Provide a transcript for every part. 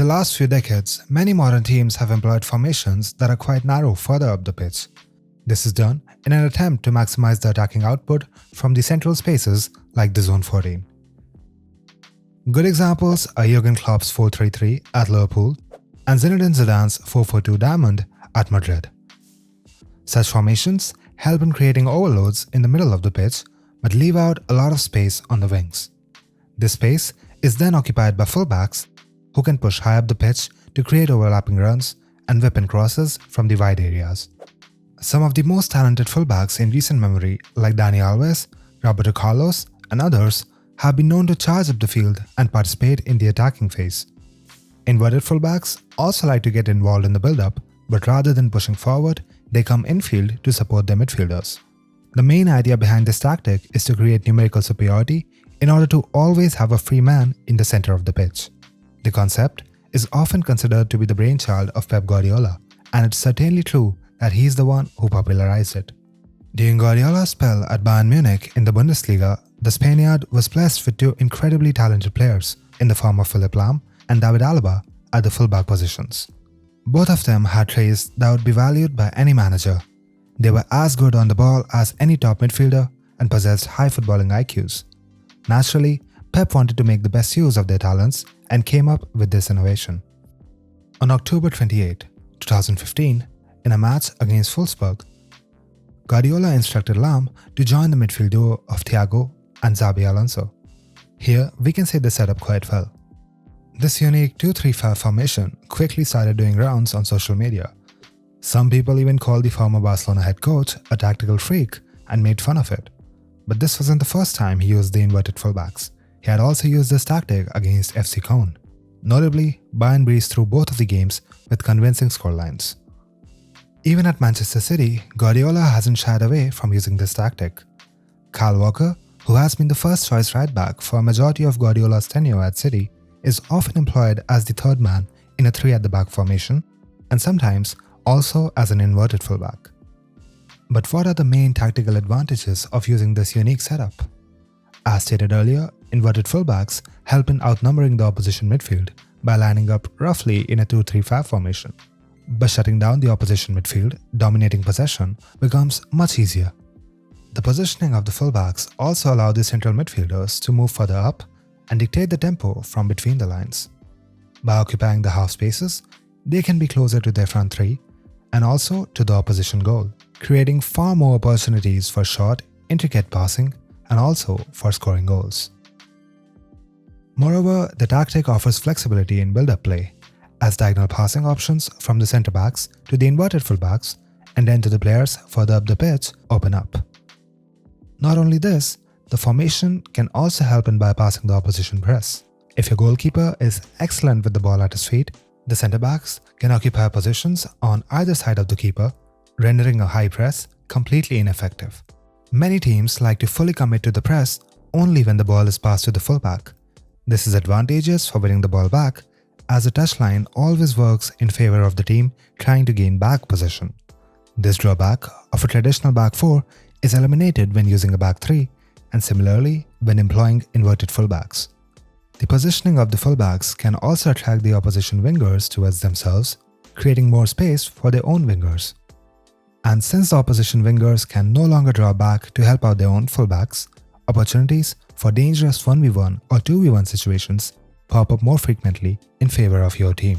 the last few decades, many modern teams have employed formations that are quite narrow further up the pitch. This is done in an attempt to maximize the attacking output from the central spaces like the Zone 14. Good examples are Jurgen Klopp's 4-3-3 at Liverpool and Zinedine Zidane's 4-4-2 Diamond at Madrid. Such formations help in creating overloads in the middle of the pitch but leave out a lot of space on the wings. This space is then occupied by fullbacks who can push high up the pitch to create overlapping runs and whip in crosses from the wide areas. Some of the most talented fullbacks in recent memory, like Dani Alves, Roberto Carlos, and others, have been known to charge up the field and participate in the attacking phase. Inverted fullbacks also like to get involved in the build-up, but rather than pushing forward, they come infield to support their midfielders. The main idea behind this tactic is to create numerical superiority in order to always have a free man in the center of the pitch. The concept is often considered to be the brainchild of Pep Guardiola, and it's certainly true that he's the one who popularized it. During Guardiola's spell at Bayern Munich in the Bundesliga, the Spaniard was blessed with two incredibly talented players in the form of Philipp Lahm and David Alaba at the fullback positions. Both of them had traits that would be valued by any manager. They were as good on the ball as any top midfielder and possessed high footballing IQs. Naturally, Pep wanted to make the best use of their talents and came up with this innovation. On October 28, 2015, in a match against Wolfsburg, Guardiola instructed Lahm to join the midfield duo of Thiago and Xabi Alonso. Here, we can say they set up quite well. This unique 2-3-5 formation quickly started doing rounds on social media. Some people even called the former Barcelona head coach a tactical freak and made fun of it. But this wasn't the first time he used the inverted fullbacks. He had also used this tactic against FC Köln. Notably, Bayern breezed through both of the games with convincing scorelines. Even at Manchester City, Guardiola hasn't shied away from using this tactic. Kyle Walker, who has been the first choice right back for a majority of Guardiola's tenure at City, is often employed as the third man in a 3 at the back formation and sometimes also as an inverted fullback. But what are the main tactical advantages of using this unique setup? As stated earlier, inverted fullbacks help in outnumbering the opposition midfield by lining up roughly in a 2-3-5 formation. By shutting down the opposition midfield, dominating possession becomes much easier. The positioning of the fullbacks also allow the central midfielders to move further up and dictate the tempo from between the lines. By occupying the half spaces, they can be closer to their front three and also to the opposition goal, creating far more opportunities for short, intricate passing and also for scoring goals. Moreover, the tactic offers flexibility in build-up play, as diagonal passing options from the centre-backs to the inverted fullbacks and then to the players further up the pitch open up. Not only this, the formation can also help in bypassing the opposition press. If your goalkeeper is excellent with the ball at his feet, the centre-backs can occupy positions on either side of the keeper, rendering a high press completely ineffective. Many teams like to fully commit to the press only when the ball is passed to the fullback. This is advantageous for winning the ball back, as the touchline always works in favor of the team trying to gain back possession. This drawback of a traditional back 4 is eliminated when using a back 3 and similarly when employing inverted fullbacks. The positioning of the fullbacks can also attract the opposition wingers towards themselves, creating more space for their own wingers. And since the opposition wingers can no longer draw back to help out their own fullbacks, opportunities for dangerous 1v1 or 2v1 situations pop up more frequently in favor of your team.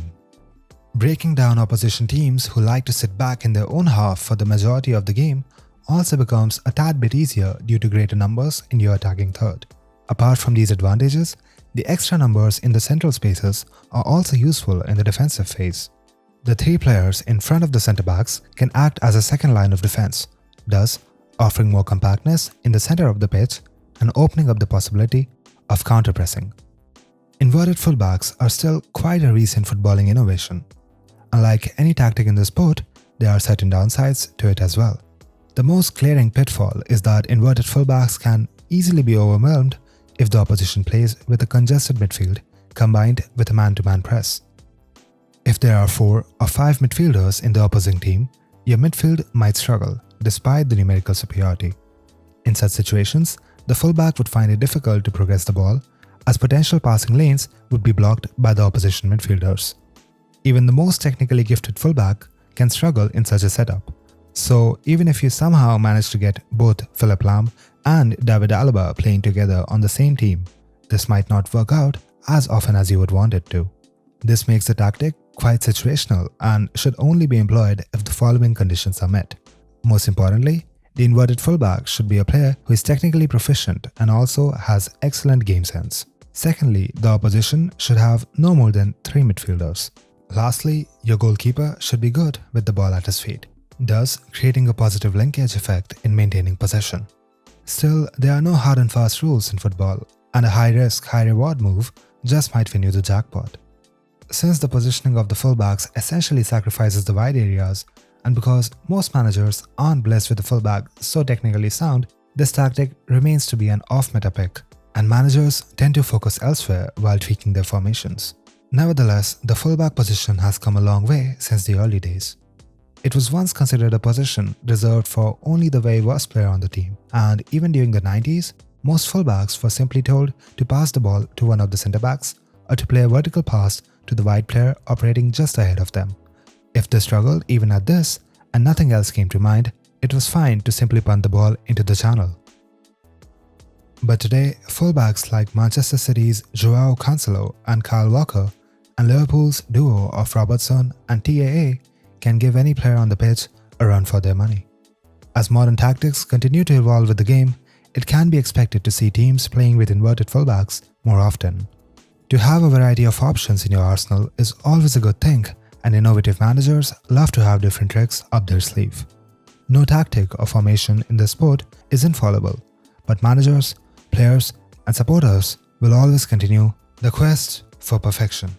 Breaking down opposition teams who like to sit back in their own half for the majority of the game also becomes a tad bit easier due to greater numbers in your attacking third. Apart from these advantages, the extra numbers in the central spaces are also useful in the defensive phase. The 3 players in front of the centre-backs can act as a second line of defense, thus offering more compactness in the center of the pitch and opening up the possibility of counter-pressing. Inverted fullbacks are still quite a recent footballing innovation. Unlike any tactic in the sport, there are certain downsides to it as well. The most glaring pitfall is that inverted fullbacks can easily be overwhelmed if the opposition plays with a congested midfield combined with a man-to-man press. If there are 4 or 5 midfielders in the opposing team, your midfield might struggle despite the numerical superiority. In such situations, the fullback would find it difficult to progress the ball as potential passing lanes would be blocked by the opposition midfielders. Even the most technically gifted fullback can struggle in such a setup. So even if you somehow manage to get both Philipp Lahm and David Alaba playing together on the same team, this might not work out as often as you would want it to. This makes the tactic quite situational and should only be employed if the following conditions are met. Most importantly, the inverted fullback should be a player who is technically proficient and also has excellent game sense. Secondly, the opposition should have no more than 3 midfielders. Lastly, your goalkeeper should be good with the ball at his feet, thus creating a positive linkage effect in maintaining possession. Still, there are no hard and fast rules in football, and a high-risk, high-reward move just might win you the jackpot. Since the positioning of the fullbacks essentially sacrifices the wide areas, and because most managers aren't blessed with a fullback so technically sound, this tactic remains to be an off-meta pick, and managers tend to focus elsewhere while tweaking their formations. Nevertheless, the fullback position has come a long way since the early days. It was once considered a position reserved for only the very worst player on the team, and even during the 90s, most fullbacks were simply told to pass the ball to one of the centre-backs or to play a vertical pass to the wide player operating just ahead of them. If they struggled even at this, and nothing else came to mind, it was fine to simply punt the ball into the channel. But today, fullbacks like Manchester City's Joao Cancelo and Kyle Walker, and Liverpool's duo of Robertson and TAA can give any player on the pitch a run for their money. As modern tactics continue to evolve with the game, it can be expected to see teams playing with inverted fullbacks more often. To have a variety of options in your arsenal is always a good thing, and innovative managers love to have different tricks up their sleeve. No tactic or formation in the sport is infallible, but managers, players, and supporters will always continue the quest for perfection.